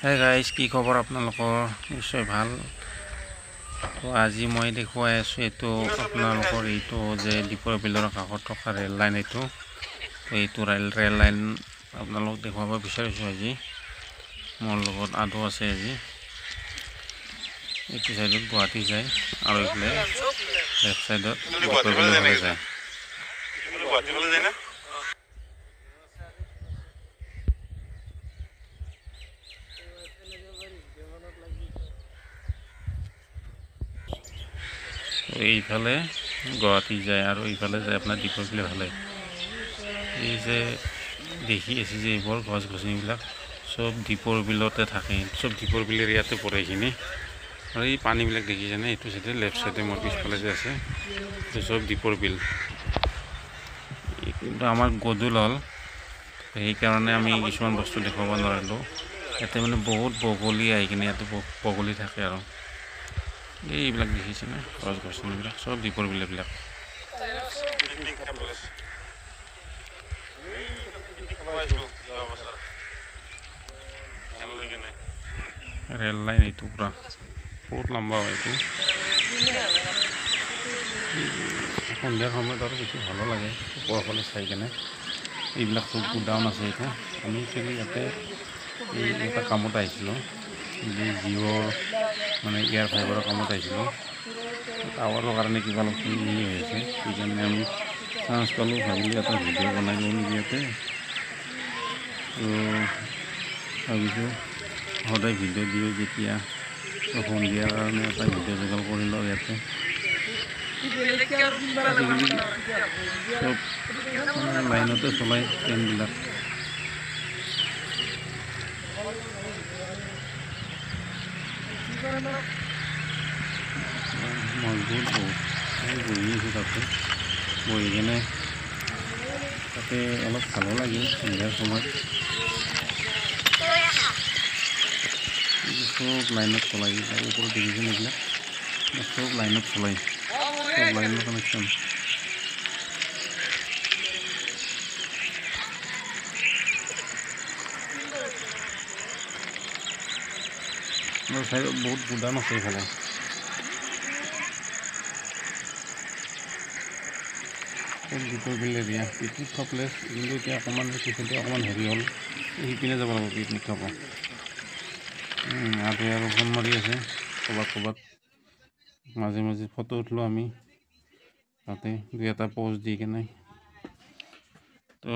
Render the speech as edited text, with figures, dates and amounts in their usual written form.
Hey guys, কি খবৰ আপোনালোকৰ? নিশ্চয় ভাল। তো আজি মই দেখুৱাই আছোঁ এইটো আপোনালোকৰ এইটো যে দীপৰ বিলৰ কাষত থকা ৰেল লাইন এইটো। তো এইটো ৰেল লাইন আপোনালোক দেখুৱাব বিচাৰিছোঁ আজি। মোৰ লগত আদু আছে আজি। এইটো চাইডত গুৱাহাটী যায় আৰু এইফালে লেফ্ট চাইডত দীপৰ বিললৈ যায়। এইফালে গুৱাহাটী যায় আৰু এইফালে যায় আপোনাৰ দীপৰ বিলৰ ফালে। এই যে দেখি আছে যে এইবোৰ গছ গছনিবিলাক চব দীপৰ বিলতে থাকে, চব দীপৰ বিলৰ ইয়াতে পৰে এইখিনি। আৰু এই পানীবিলাক দেখিছেনে? এইটো চাইডে লেফ্ট চাইডে মোৰ পিছফালে যে আছে এইটো চব দীপৰ বিল। কিন্তু আমাৰ গধূল হ'ল, সেইকাৰণে আমি কিছুমান বস্তু দেখুৱাব নোৱাৰিলোঁ। ইয়াতে মানে বহুত বগলী আহি কিনে ইয়াতে বগলী থাকে আৰু এইবিলাক দেখিছেনে? গছ গছনিবিলাক চব দীপৰ বিল এইবিলাক। ৰেল লাইন এইটো পুৰা বহুত লম্বা হয়। এইটো সন্ধিয়াৰ সময়ত আৰু বেছি ভালো লাগে ওপৰফালে চাই কেনে। এইবিলাক চব গুডাউন আছে। এইটো আমি একচুৱেলি ইয়াতে এই এটা কামত আহিছিলোঁ, জিঅ'ৰ মানে এয়াৰ ফাইবাৰৰ কামত আহিছিলোঁ। টাৱাৰৰ কাৰণে কিবা অলপ হৈ আছে, সেইকাৰণে আমি চান্স পালোঁ, ভাবিলোঁ এটা ভিডিঅ' বনাই লওঁ নেকি ইয়াতে। তো ভাবিছোঁ সদায় ভিডিঅ' দিওঁ যেতিয়া, সন্ধিয়াৰ কাৰণে এটা ভিডিঅ' যোগাৰ কৰি লওঁ ইয়াতে। আজিকালি চব মানে লাইনতে চলাই ট্ৰেইনবিলাক। মজবুত বহুত। আমি বহি আছোঁ তাতে, বহি কেনে তাতে অলপ ভালো লাগিল সন্ধিয়াৰ সময়ত। চব লাইনত চলাই, ওপৰত দেখিছেনে? এইবিলাক চব লাইনত চলাই, চব লাইনৰ কানেকশ্যন। চাইডত বহুত গুদাম আছে এইফালে। দীপৰ বিল এৰিয়া পিকনিক খোৱা প্লেচ, কিন্তু এতিয়া অকণমান পিছতে অকণমান হেৰি হ'ল, সিপিনে যাব লাগিব পিকনিক খাব। আৰু ফোন মাৰি আছে ক'ৰবাত মাজে মাজে ফটো উঠিলোঁ আমি তাতে, দুই এটা প'জ দি কেনে। তো